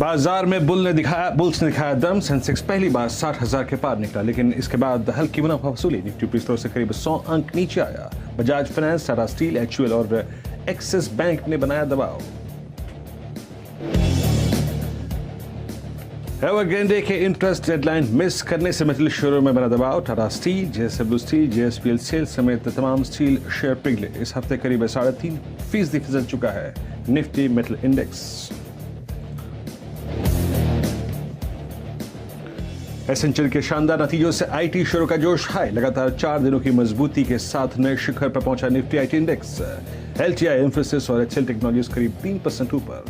बाजार में बुल्स ने दिखाया दम। सेंसेक्स पहली बार 60,000 के पार निकला, लेकिन इसके बाद हल्की मुनाफा वसूली। निफ्टी पिछले से करीब 100 अंक नीचे आया। Bajaj finance, Tata steel, HUL और एक्सिस बैंक ने बनाया दबाव। एवरग्रांडे के इंटरेस्ट डेडलाइन मिस करने से मेटल शेयरों में बना दबाव। Tata steel, JSW steel, JSPL SAIL समेत तमाम स्टील शेयर पिघले। इस हफ्ते करीब 3.5% फिसल चुका है निफ्टी मेटल इंडेक्स। एसेंचर के शानदार नतीजों से आईटी शेयरों का जोश हाई। लगातार 4 दिनों की मजबूती के साथ नए शिखर पर पहुंचा Nifty IT index. LTI, Infosys और एचएल टेक्नोलॉजीज करीब 3% ऊपर।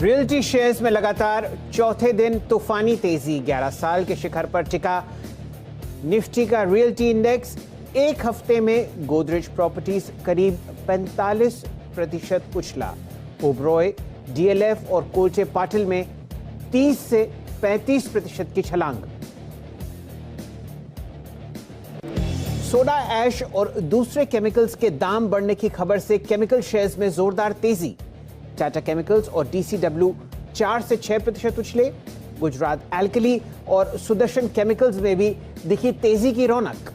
रियल्टी शेयर्स में लगातार चौथे दिन तूफानी तेजी। 11 साल के शिखर पर टिका निफ्टी का रियल्टी इंडेक्स। एक हफ्ते में गोदरेज प्रॉपर्टीज करीब 45% उछला। ओबरॉय, डीएलएफ और कोलचे पाटिल में 30 से 35% की छलांग। सोडा ऐश और दूसरे केमिकल्स के दाम बढ़ने की खबर से केमिकल शेयर्स में जोरदार तेजी। टाटा केमिकल्स और डीसीडब्ल्यू 4 से 6% उछले। गुजरात एल्कली और सुदर्शन केमिकल्स में भी दिखी तेजी की रौनक।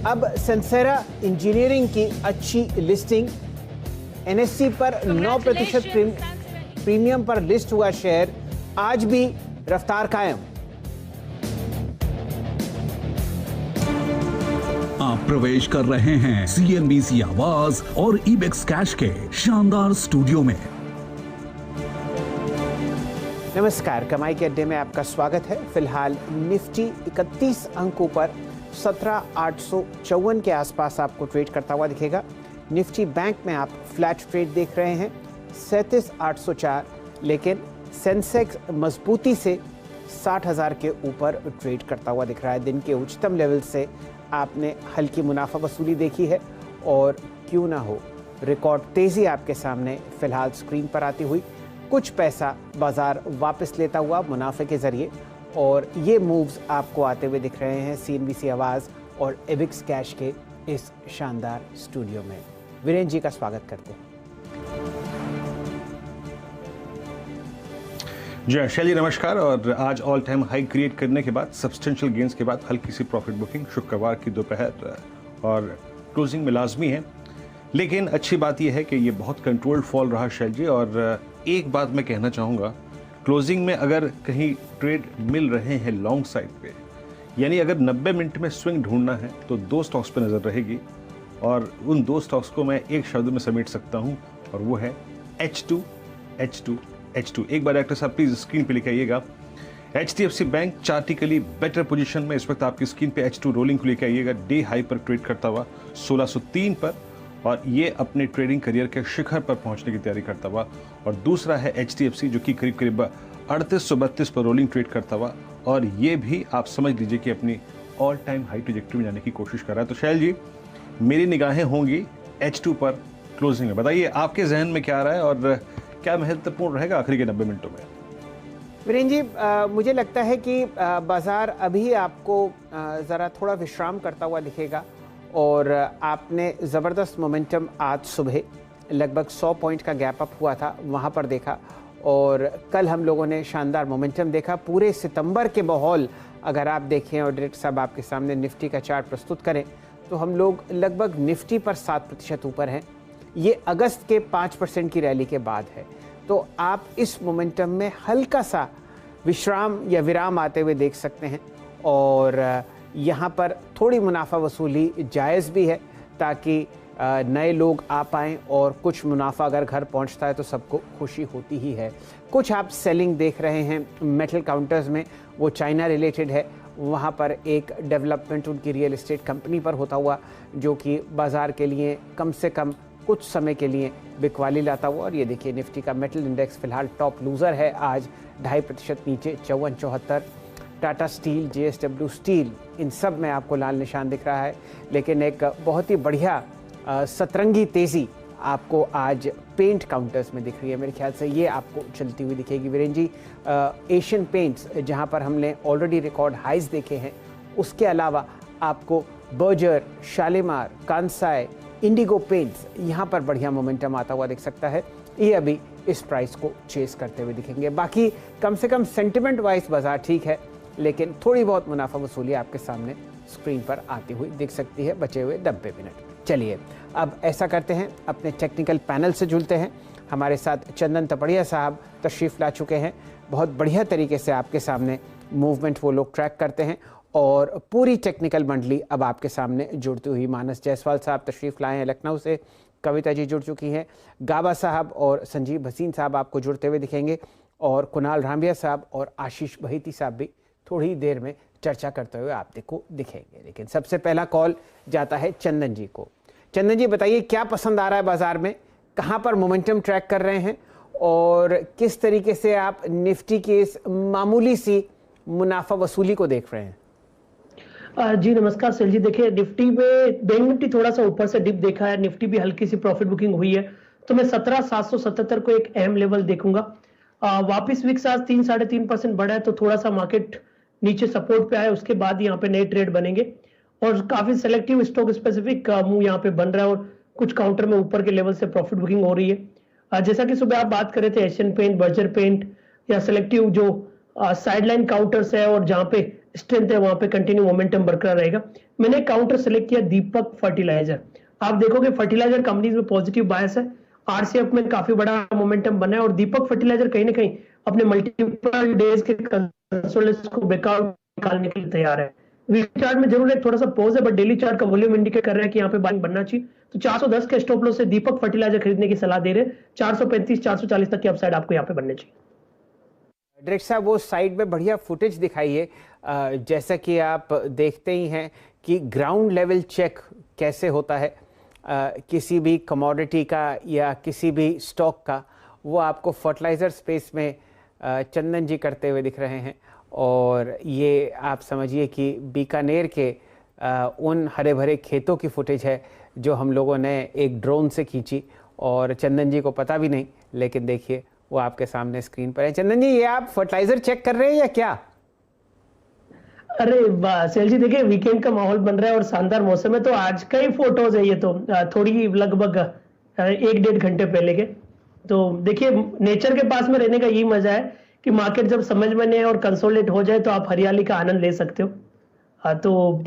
अब सेंसेरा इंजीनियरिंग की अच्छी लिस्टिंग। एनएससी पर 9% प्रीमियम पर लिस्ट हुआ शेयर, आज भी रफ्तार कायम। आप प्रवेश कर रहे हैं सीएनबीसी आवाज और इबेक्स कैश के शानदार स्टूडियो में। नमस्कार, कमाई के अड्डे में आपका स्वागत है। फिलहाल निफ्टी 31 अंकों पर 17,854 के आसपास आपको ट्रेड करता हुआ दिखेगा। निफ्टी बैंक में आप फ्लैट ट्रेड देख रहे हैं 37,804, लेकिन सेंसेक्स मजबूती से 60,000 के ऊपर ट्रेड करता हुआ दिख रहा है। दिन के उच्चतम लेवल से आपने हल्की मुनाफा वसूली देखी है, और क्यों ना हो रिकॉर्ड तेजी आपके सामने फिलहाल स्क्रीन पर आती हुई। कुछ पैसा बाजार वापस लेता हुआ मुनाफे के जरिए, और ये मूव्स आपको आते हुए दिख रहे हैं सीएनबीसी आवाज और इबेक्स कैश के इस शानदार स्टूडियो में। वीरेंद्र जी का स्वागत करते हैं। जी शैली, नमस्कार। और आज ऑल टाइम हाई क्रिएट करने के बाद, सब्सटेंशियल गेंस के बाद हल्की सी प्रॉफिट बुकिंग शुक्रवार की दोपहर और क्लोजिंग में लाजमी है। लेकिन अच्छी बात यह है कि ये बहुत कंट्रोल्ड फॉल रहा शैल जी। और एक बात मैं कहना चाहूँगा, क्लोजिंग में अगर कहीं ट्रेड मिल रहे हैं लॉन्ग साइड पे, यानी अगर 90 मिनट में स्विंग ढूंढना है तो 2 स्टॉक्स पे नज़र रहेगी, और उन 2 स्टॉक्स को मैं एक शब्द में समेट सकता हूं, और वो है H2, H2, H2। एक बार एक्टर साहब प्लीज स्क्रीन पे लेके आइएगा। HDFC बैंक चार्टिकली बेटर पोजीशन में इस वक्त आपकी स्क्रीन पे H2 रोलिंग को लेके आइएगा। डे हाई पर ट्रेड करता हुआ 1603 पर, और ये अपने ट्रेडिंग करियर के शिखर पर पहुंचने की तैयारी करता हुआ। और दूसरा है HDFC जो कि करीब करीब 3832 पर रोलिंग ट्रेड करता हुआ, और ये भी आप समझ लीजिए कि अपनी ऑल टाइम हाई ट्रैजेक्टरी में जाने की कोशिश कर रहा है। तो शैल जी, मेरी निगाहें होंगी H2 पर क्लोजिंग में। बताइए आपके जहन में क्या आ रहा है, और क्या महत्वपूर्ण रहेगा आखिरी के 90 मिनटों में? वीरेंद्र जी, मुझे लगता है कि बाजार अभी आपको ज़रा थोड़ा विश्राम करता हुआ दिखेगा, और आपने ज़बरदस्त मोमेंटम आज सुबह लगभग 100 पॉइंट का गैप अप हुआ था, वहाँ पर देखा। और कल हम लोगों ने शानदार मोमेंटम देखा। पूरे सितंबर के माहौल अगर आप देखें, और डायरेक्ट साहब आपके सामने निफ्टी का चार्ट प्रस्तुत करें, तो हम लोग लगभग निफ्टी पर 7% ऊपर हैं। ये अगस्त के 5% की रैली के बाद है। तो आप इस मोमेंटम में हल्का सा विश्राम या विराम आते हुए देख सकते हैं, और यहाँ पर थोड़ी मुनाफा वसूली जायज़ भी है, ताकि नए लोग आ पाएँ, और कुछ मुनाफा अगर घर पहुँचता है तो सबको खुशी होती ही है। कुछ आप सेलिंग देख रहे हैं मेटल काउंटर्स में, वो चाइना रिलेटेड है। वहाँ पर एक डेवलपमेंट उनकी रियल एस्टेट कंपनी पर होता हुआ, जो कि बाज़ार के लिए कम से कम कुछ समय के लिए बिकवाली लाता हुआ। और ये देखिए निफ्टी का मेटल इंडेक्स फिलहाल टॉप लूज़र है आज, 2.5% नीचे 5474। टाटा स्टील, जेएसडब्ल्यू स्टील, इन सब में आपको लाल निशान दिख रहा है। लेकिन एक बहुत ही बढ़िया सतरंगी तेज़ी आपको आज पेंट काउंटर्स में दिख रही है। मेरे ख्याल से ये आपको चलती हुई दिखेगी वीरेंद्र जी। एशियन पेंट्स, जहां पर हमने ऑलरेडी रिकॉर्ड हाइज देखे हैं, उसके अलावा आपको Berger, Shalimar, Kansai, Indigo paints, यहाँ पर बढ़िया मोमेंटम आता हुआ दिख सकता है। ये अभी इस प्राइस को चेस करते हुए दिखेंगे। बाकी कम से कम सेंटिमेंट वाइज बाजार ठीक है, लेकिन थोड़ी बहुत मुनाफा वसूली आपके सामने स्क्रीन पर आती हुई दिख सकती है बचे हुए 90 मिनट। चलिए अब ऐसा करते हैं, अपने टेक्निकल पैनल से जुड़ते हैं। हमारे साथ चंदन तपड़िया साहब तशरीफ़ ला चुके हैं। बहुत बढ़िया तरीके से आपके सामने मूवमेंट वो लोग ट्रैक करते हैं और पूरी टेक्निकल मंडली अब आपके सामने जुड़ती हुई। मानस जायसवाल साहब तशरीफ़ लाए हैं लखनऊ से, कविता जी जुड़ चुकी हैं, गाबा साहब और संजीव भसीन साहब आपको जुड़ते हुए दिखेंगे और कुणाल रामबिया साहब और आशीष बहीती साहब भी थोड़ी देर में चर्चा करते हुए आपको दिखेंगे। लेकिन सबसे पहला कॉल जाता है चंदन जी को। चंदन जी बताइए, क्या पसंद आ रहा है बाजार में, कहाँ पर मोमेंटम ट्रैक कर रहे हैं और किस तरीके से आप निफ्टी की इस मामूली सी मुनाफा वसूली को देख रहे हैं? जी नमस्कार सेल जी। देखिए निफ्टी में बैंक निफ्टी थोड़ा सा ऊपर से डिप देखा है, निफ्टी भी हल्की सी प्रॉफिट बुकिंग हुई है, तो मैं 17,777 को एक अहम लेवल देखूंगा। वापिस विक्स आज 3-3.5% बढ़ा है, तो थोड़ा सा मार्केट नीचे सपोर्ट पे आया, उसके बाद यहाँ पे नए ट्रेड बनेंगे और काफी सेलेक्टिव स्टॉक स्पेसिफिक मूव यहाँ पे बन रहा है और कुछ काउंटर में ऊपर के लेवल से प्रॉफिट बुकिंग हो रही है। जैसा कि सुबह आप बात कर रहे थे एशियन पेंट, बर्जर पेंट या सेलेक्टिव जो साइडलाइन काउंटर्स है और जहां पे स्ट्रेंथ है वहां पे कंटिन्यू मोमेंटम बरकरार रहेगा। मैंने काउंटर सेलेक्ट किया दीपक फर्टिलाइजर। आप देखोगे फर्टिलाइजर कंपनीज में पॉजिटिव बायस है, आरसीएफ में काफी बड़ा मोमेंटम बना है और दीपक फर्टिलाइजर कहीं ना कहीं अपने मल्टीपल डेज के कंसोलिडेशन को ब्रेकआउट निकालने के लिए तैयार है। वीकली चार्ट में जरूर एक थोड़ा सा पॉज है, बट डेली चार्ट का वॉल्यूम इंडिकेट कर रहा है कि यहाँ पे बाइंग बनना चाहिए। तो 410 के स्टॉप लॉस से दीपक फर्टिलाइजर खरीदने की सलाह दे रहे हैं। 435-440 तक की अपसाइड आपको यहाँ पे बनने चाहिए। डायरेक्टर साहब वो साइड में बढ़िया फुटेज दिखाइए, जैसा कि आप देखते ही हैं कि ग्राउंड लेवल चेक कैसे होता है किसी भी कमोडिटी का या किसी भी स्टॉक का, वो आपको फर्टिलाइज़र स्पेस में चंदन जी करते हुए दिख रहे हैं। और ये आप समझिए कि बीकानेर के उन हरे भरे खेतों की फुटेज है जो हम लोगों ने एक ड्रोन से खींची और चंदन जी को पता भी नहीं, लेकिन देखिए वो आपके सामने स्क्रीन पर है। चंदन जी, ये आप फर्टिलाइजर चेक कर रहे हैं या क्या? अरे सेल जी देखिए वीकेंड का माहौल बन रहा है और शानदार मौसम है, तो आज का ही फोटोज है ये, तो थोड़ी लगभग 1-1.5 घंटे पहले के। तो देखिए नेचर के पास में रहने का यही मजा है कि मार्केट जब समझ में नहीं और कंसोलिडेट हो जाए तो आप हरियाली का आनंद ले सकते हो। तो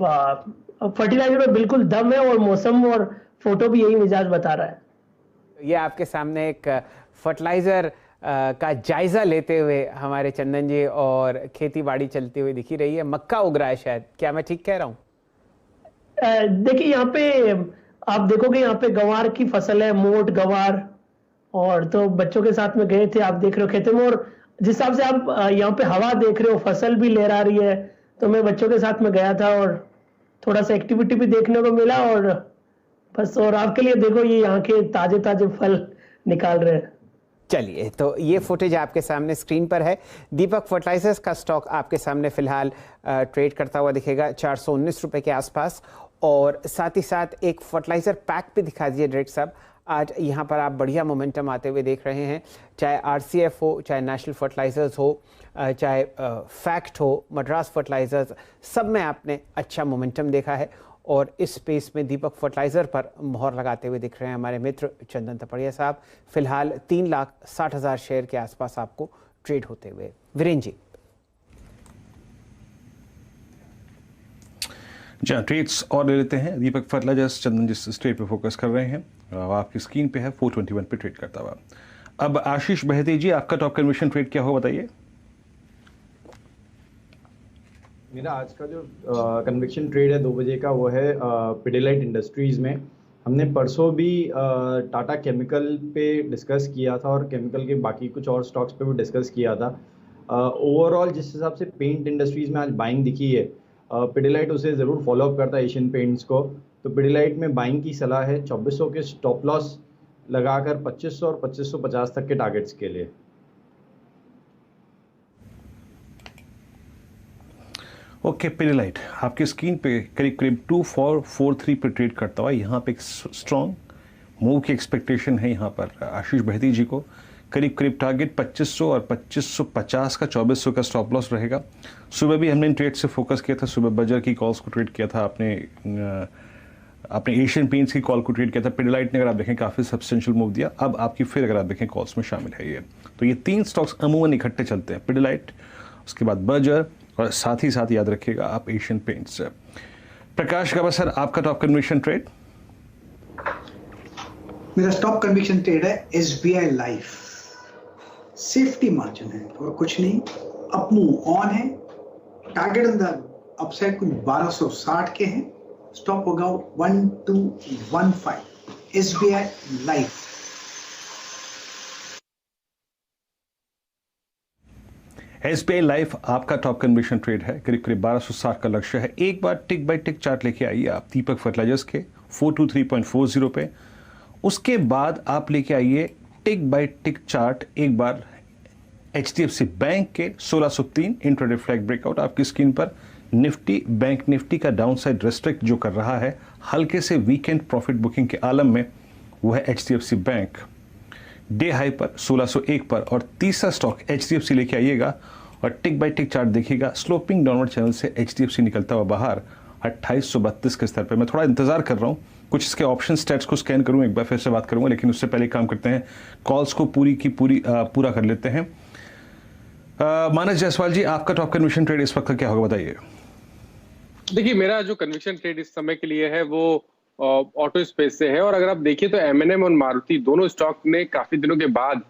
फर्टिलाइजर में बिल्कुल दम है और मौसम और फोटो भी यही मिजाज बता रहा है। ये आपके सामने एक फर्टिलाइजर का जायजा लेते हुए हमारे चंदन जी और खेती बाड़ी चलती हुई दिखी रही है। मक्का उग रहा है शायद, क्या मैं ठीक कह रहा हूँ? देखिए यहाँ पे आप देखोगे यहाँ पे गवार की फसल है, मोट गवार, और तो बच्चों के साथ में गए थे, आप देख रहे हो खेतों में, और जिस हिसाब से आप यहाँ पे हवा देख रहे हो, फसल भी लहरा रही है, तो मैं बच्चों के साथ में गया था और थोड़ा सा एक्टिविटी भी देखने को मिला और बस। और आपके लिए देखो ये यहाँ के ताजे ताजे फल निकाल रहे हैं। चलिए, तो ये फुटेज आपके सामने स्क्रीन पर है। दीपक फर्टिलाइजर्स का स्टॉक आपके सामने फिलहाल ट्रेड करता हुआ दिखेगा 419 रुपए के आसपास। और साथ ही साथ एक फर्टिलाइजर पैक भी दिखा दीजिए डायरेक्टर साहब। आज यहाँ पर आप बढ़िया मोमेंटम आते हुए देख रहे हैं, चाहे आरसीएफ हो, चाहे नेशनल फर्टिलाइजर्स हो, चाहे फैक्ट हो, मद्रास फर्टिलाइजर्स, सब में आपने अच्छा मोमेंटम देखा है। और इस स्पेस में दीपक फर्टिलाइजर पर मोहर लगाते हुए दिख रहे हैं हमारे मित्र चंदन तपड़िया साहब। फिलहाल 3,60,000 शेयर के आसपास आपको ट्रेड होते हुए। वीरेंद्र जी, जहाँ ट्रेड्स और ले लेते हैं। दीपक फर्टिलाइजर्स, चंदन जिस ट्रेड पे फोकस कर रहे हैं आपकी स्क्रीन पे है 421 पे ट्रेड करता हुआ। अब आशीष बहती जी, आपका टॉप कन्विक्शन ट्रेड क्या हो बताइए? मेरा आज का जो कन्विक्शन ट्रेड है 2 बजे का, वो है पिडिलाइट इंडस्ट्रीज़ में। हमने परसों भी टाटा केमिकल पे डिस्कस किया था और केमिकल के बाकी कुछ और स्टॉक्स पे भी डिस्कस किया था। ओवरऑल जिस हिसाब से पेंट इंडस्ट्रीज़ में आज बाइंग दिखी है, पिडिलाइट उसे ज़रूर फॉलोअप करता है एशियन पेंट्स को। तो पिडिलाइट में बाइंग की सलाह है 2400 के स्टॉप लॉस लगाकर 2500 और 2550 तक के टारगेट्स के लिए। ओके, पिडिलाइट आपकी स्क्रीन पे करीब करीब 2443 पे ट्रेड करता हुआ। यहाँ पे एक स्ट्रॉन्ग मूव की एक्सपेक्टेशन है यहाँ पर आशीष बहती जी को। करीब करीब टारगेट 2500 और 2550 का, 2400 का स्टॉप लॉस रहेगा। सुबह भी हमने इन ट्रेड से फोकस किया था, सुबह बजर की कॉल्स को ट्रेड किया था आपने आपने एशियन पेंट्स की कॉल को ट्रेड किया था, पिडिलाइट ने अगर आप देखें काफ़ी सब्सटेंशियल मूव दिया, अब आपकी फिर अगर आप देखें कॉल्स में शामिल है ये। तो ये 3 स्टॉक्स अमूमन इकट्ठे चलते हैं, पिडिलाइट, उसके बाद बर्जर और साथ ही साथ याद रखिएगा आप एशियन पेंट्स। प्रकाश गवा सर, आपका टॉप कन्विक्शन ट्रेड? मेरा स्टॉप कन्विक्शन ट्रेड है SBI लाइफ। सेफ्टी मार्जिन है और कुछ नहीं, अप मूव ऑन है, टारगेट ऑन द अपसाइड कुछ 1260 के हैं, स्टॉप होगा 1215। SBI life. SBI लाइफ आपका टॉप कन्विक्शन ट्रेड है, करीब करीब 1260 का लक्ष्य है। एक बार टिक बाय टिक चार्ट लेके आइए आप दीपक फर्टिलाइजर्स के 423.40 पे, उसके बाद आप लेके आइए टिक बाय टिक चार्ट एक बार HDFC बैंक के 1603 इंट्राडे फ्लैग ब्रेकआउट आपकी स्क्रीन पर। निफ्टी, बैंक निफ्टी का डाउनसाइड रेस्ट्रिक्ट जो कर रहा है हल्के से वीकेंड प्रॉफिट बुकिंग के आलम में, वो है HDFC बैंक, डे हाई पर 1601 पर। और तीसरा स्टॉक HDFC लेके आइएगा और टिक बाय टिक चार्ट देखिएगा, स्लोपिंग डाउनवर्ड चैनल से HDFC निकलता हुआ बाहर 2832 के स्तर पे। मैं थोड़ा इंतजार कर रहा हूँ, कुछ इसके ऑप्शन स्टेट्स को स्कैन करूँ, एक बार फिर से बात करूँगा, लेकिन उससे पहले काम करते हैं, कॉल्स को पूरा कर लेते हैं। मानस जायसवाल जी, आपका टॉप कन्विक्शन ट्रेड इस वक्त का क्या होगा, बताइए। देखिए, मेरा जो कन्विक्शन ट्रेड इस समय के लिए है वो ऑटो स्पेस से है, और अगर आप देखिए तो M&M और मारुति दोनों स्टॉक ने काफी दिनों के बाद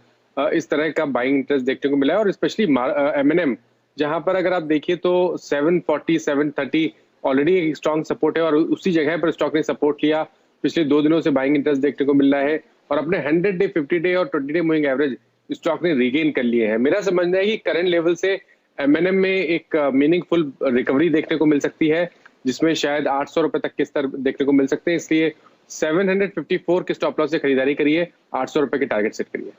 इस तरह का बाइंग इंटरेस्ट देखने को मिला है। और स्पेशली M&M, जहां पर अगर आप देखिए तो 740 730 ऑलरेडी एक स्ट्रॉन्ग सपोर्ट है, और उसी जगह पर स्टॉक ने सपोर्ट लिया। पिछले 2 दिनों से बाइंग इंटरेस्ट देखने को मिल रहा है, और अपने 100 डे 50 डे और 20 डे मूविंग एवरेज स्टॉक ने रिगेन कर लिए हैं। मेरा समझना है कि करंट लेवल से M&M में एक मीनिंगफुल रिकवरी देखने को मिल सकती है, जिसमें शायद 800 रुपए तक के स्तर देखने को मिल सकते हैं। इसलिए 754 के स्टॉप लॉस से खरीदारी करिए, 800 रुपए के टारगेट सेट करिए।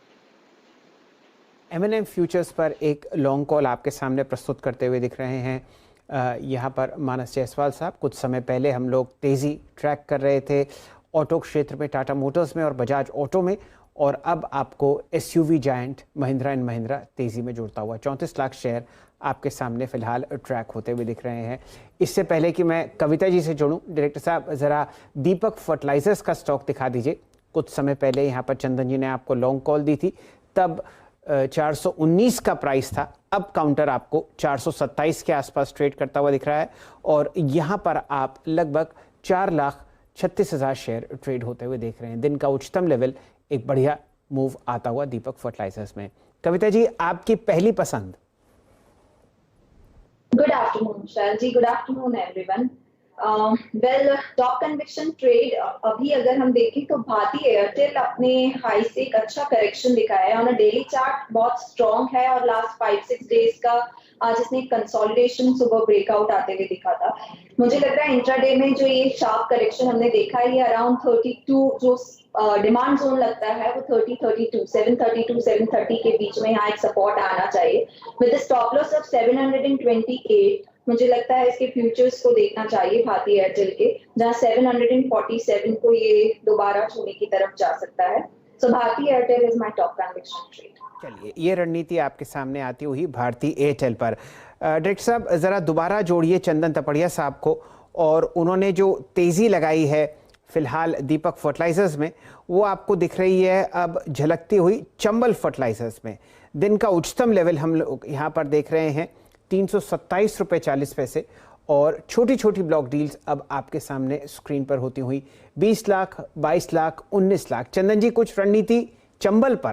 M&M फ्यूचर्स पर एक लॉन्ग कॉल आपके सामने प्रस्तुत करते हुए दिख रहे हैं यहाँ पर मानस जायसवाल साहब। कुछ समय पहले हम लोग तेज़ी ट्रैक कर रहे थे ऑटो क्षेत्र में, टाटा मोटर्स में और बजाज ऑटो में, और अब आपको SUV giant Mahindra and Mahindra तेज़ी में जुड़ता हुआ 34 लाख शेयर आपके सामने फिलहाल ट्रैक होते हुए दिख रहे हैं। इससे पहले कि मैं कविता जी से जुड़ूं, डायरेक्टर साहब ज़रा दीपक फर्टिलाइजर्स का स्टॉक दिखा दीजिए। कुछ समय पहले यहाँ पर चंदन जी ने आपको लॉन्ग कॉल दी थी, तब 419 का प्राइस था, अब काउंटर आपको 427 के आसपास ट्रेड करता हुआ दिख रहा है, और यहाँ पर आप लगभग 4,36,000 शेयर ट्रेड होते हुए देख रहे हैं। दिन का उच्चतम लेवल एक बढ़िया मूव आता हुआ दीपक फर्टिलाइजर्स में। कविता जी, आपकी पहली पसंद? Good afternoon, Shalji. Good afternoon, everyone. Top conviction trade अभी अगर हम देखें तो भारती एयरटेल अपने हाई से एक अच्छा करेक्शन दिखाया है। ऑन अ डेली चार्ट बहुत स्ट्रॉन्ग है, और लास्ट 5-6 डेज का आज इसने कंसोलिडेशन सुबह ब्रेकआउट आते हुए दिखा था। मुझे लग रहा है इंट्राडे में जो ये शार्प करेक्शन हमने देखा है, ये अराउंड 32 जो डिमांड जोन लगता है वो 732 730 के बीच में यहाँ एक सपोर्ट आना चाहिए विद स्टॉप लॉस ऑफ 728। मुझे लगता है इसके फ्यूचर्स को देखना चाहिए भारती एयरटेल के, जहां 747 को ये दोबारा छूने की तरफ जा सकता है। So Bharti Airtel is my top conviction trade. चलिए, ये रणनीति आपके सामने आती हुई भारती एयरटेल पर। डायरेक्टर साहब ज़रा दोबारा जोड़िए चंदन तपड़िया साहब को, और उन्होंने जो तेज़ी लगाई है फिलहाल दीपक फर्टिलाइजर्स में, वो आपको दिख रही है अब झलकती हुई चंबल फर्टिलाइजर्स में। दिन का उच्चतम लेवल हम लोग यहाँ पर देख रहे हैं 327 रुपये 40 पैसे, और छोटी छोटी ब्लॉक डील्स अब आपके सामने स्क्रीन पर होती हुई 20 लाख, 22 लाख, 19 लाख। चंदन जी, कुछ रणनीति चंबल पर?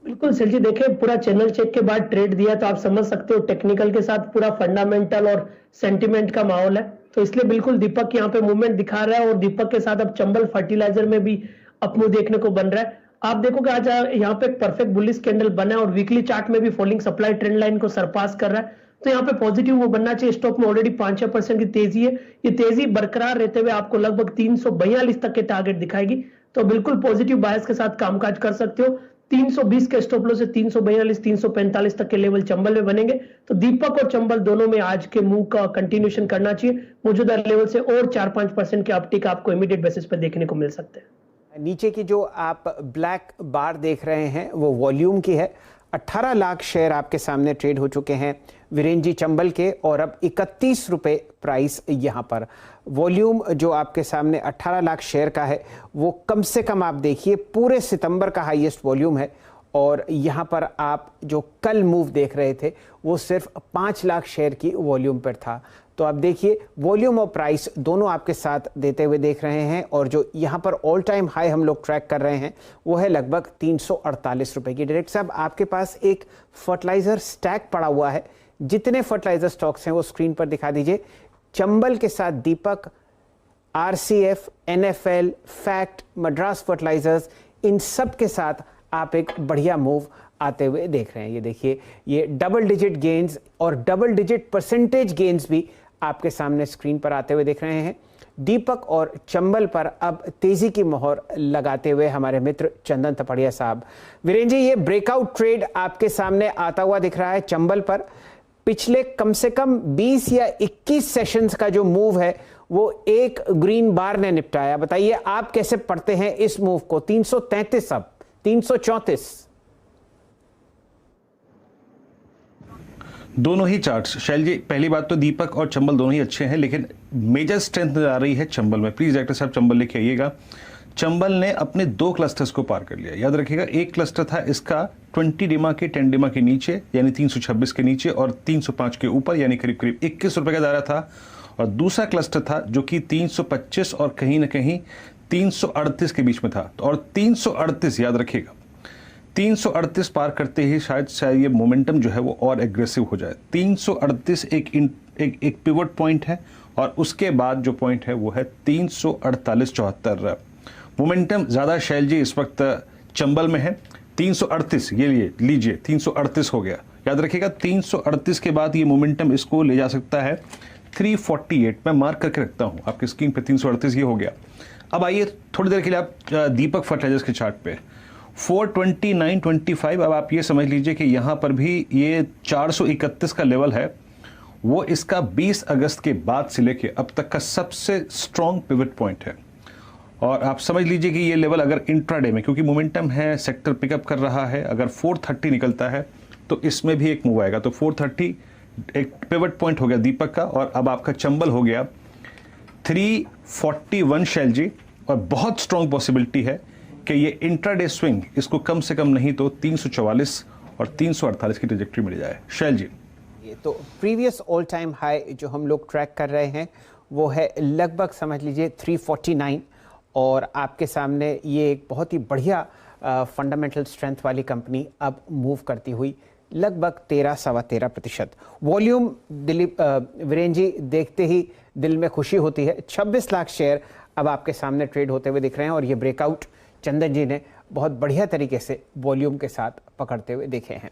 बिल्कुल सर जी, देखिए पूरा चैनल चेक के बाद ट्रेड दिया तो आप समझ सकते हो टेक्निकल के साथ पूरा फंडामेंटल और सेंटिमेंट का माहौल है, तो इसलिए बिल्कुल दीपक यहाँ पे मूवमेंट दिखा रहा है, और दीपक के साथ अब चंबल फर्टिलाइजर में भी अपमूव देखने को बन रहा है। आप देखोगे आज यहाँ पे एक परफेक्ट बुलिश कैंडल बना है, और वीकली चार्ट में भी फॉलिंग सप्लाई ट्रेंड लाइन को सरपास कर रहा है, तो यहाँ पे पॉजिटिव वो बनना चाहिए। स्टॉक में ऑलरेडी 5-6% की तेजी है, ये तेजी बरकरार रहते हुए आपको लगभग 342 तक के टारगेट दिखाएगी, तो बिल्कुल पॉजिटिव बायस के साथ कामकाज कर सकते हो। 320 के स्टॉप लॉस से 342 345 तक के लेवल चंबल में बनेंगे, तो दीपक और चंबल दोनों में आज के मूव का कंटिन्यूएशन करना चाहिए। मौजूदा लेवल से और 4-5% के अपटिक आपको इमीडिएट बेसिस पे देखने को मिल सकते हैं। नीचे की जो आप ब्लैक बार देख रहे हैं वो वॉल्यूम की है, 18 लाख शेयर आपके सामने ट्रेड हो चुके हैं वीरेंद्र जी चंबल के, और अब 31 रुपए प्राइस यहाँ पर। वॉल्यूम जो आपके सामने 18 लाख शेयर का है वो कम से कम आप देखिए पूरे सितंबर का हाईएस्ट वॉल्यूम है, और यहाँ पर आप जो कल मूव देख रहे थे वो सिर्फ 5 लाख शेयर की वॉल्यूम पर था। तो आप देखिए वॉल्यूम और प्राइस दोनों आपके साथ देते हुए देख रहे हैं, और जो यहाँ पर ऑल टाइम हाई हम लोग ट्रैक कर रहे हैं वो है लगभग 348 रुपए की। डायरेक्टर साहब आपके पास एक फर्टिलाइजर स्टैक पड़ा हुआ है, जितने फर्टिलाइजर स्टॉक्स हैं वो स्क्रीन पर दिखा दीजिए। चंबल के साथ Deepak, RCF, NFL, FACT, Madras fertilizers, इन सब के साथ आप एक बढ़िया मूव आते हुए देख रहे हैं। ये देखिए ये डबल डिजिट गेन्स और डबल डिजिट परसेंटेज गेन्स भी आपके सामने स्क्रीन पर आते हुए देख रहे हैं। दीपक और चंबल पर अब तेजी की मोहर लगाते हुए हमारे मित्र चंदन थपड़िया साहब। वीरेंद्र जी, ये ब्रेकआउट ट्रेड आपके सामने आता हुआ दिख रहा है चंबल पर। पिछले कम से कम 20 या 21 सेशंस का जो मूव है वो एक ग्रीन बार ने निपटाया। बताइए आप कैसे पढ़ते हैं इस मूव को? 333 अब 334। दोनों ही चार्ट्स शैल जी, पहली बात तो दीपक और चंबल दोनों ही अच्छे हैं, लेकिन मेजर स्ट्रेंथ नजर आ रही है चंबल में। प्लीज डायरेक्टर साहब चंबल लेके आइएगा। चंबल ने अपने 2 क्लस्टर्स को पार कर लिया। याद रखिएगा, एक क्लस्टर था इसका 20 डिमा के 10 डिमा के नीचे यानी 326 के नीचे, और 305 के ऊपर यानी करीब करीब 21 रुपए का दायरा था, और दूसरा क्लस्टर था जो कि 325 और कहीं ना कहीं 338 के बीच में था। और 338 याद रखिएगा, 338 पार करते ही शायद ये मोमेंटम जो है वो और एग्रेसिव हो जाए। 338 एक पिवट पॉइंट है, और उसके बाद जो पॉइंट है वो है 348.74। मोमेंटम ज़्यादा शैल जी इस वक्त चंबल में है। 338 ये लीजिए 338 हो गया। याद रखिएगा 338 के बाद ये मोमेंटम इसको ले जा सकता है 348। मैं मार्क करके रखता हूँ आपकी स्क्रीन पे, 338 ये हो गया। अब आइए थोड़ी देर के लिए आप दीपक फर्टिलाइजर्स के चार्ट पे 429.25। अब आप ये समझ लीजिए कि यहाँ पर भी ये 431 का लेवल है, वो इसका 20 अगस्त के बाद से लेके अब तक का सबसे स्ट्रॉन्ग पिवट पॉइंट है। और आप समझ लीजिए कि ये लेवल अगर इंट्राडे में, क्योंकि मोमेंटम है, सेक्टर पिकअप कर रहा है, अगर 430 निकलता है तो इसमें भी एक मूव आएगा। तो 430 एक पिवट पॉइंट हो गया दीपक का, और अब आपका चंबल हो गया 341 शैल जी। और बहुत स्ट्रॉन्ग पॉसिबिलिटी है कि ये इंट्राडे स्विंग इसको कम से कम नहीं तो 344 और 348 की ट्रैजेक्टरी मिल जाए। शैल जी, ये तो प्रीवियस ऑल टाइम हाई जो हम लोग ट्रैक कर रहे हैं वो है लगभग समझ लीजिए 349, और आपके सामने ये एक बहुत ही बढ़िया फंडामेंटल स्ट्रेंथ वाली कंपनी अब मूव करती हुई लगभग 13-13.25%। वॉल्यूम दिलीप वीरेंद्र जी देखते ही दिल में खुशी होती है। 26 लाख शेयर अब आपके सामने ट्रेड होते हुए दिख रहे हैं, और ये ब्रेकआउट चंदन जी ने बहुत बढ़िया तरीके से वॉल्यूम के साथ पकड़ते हुए देखे हैं।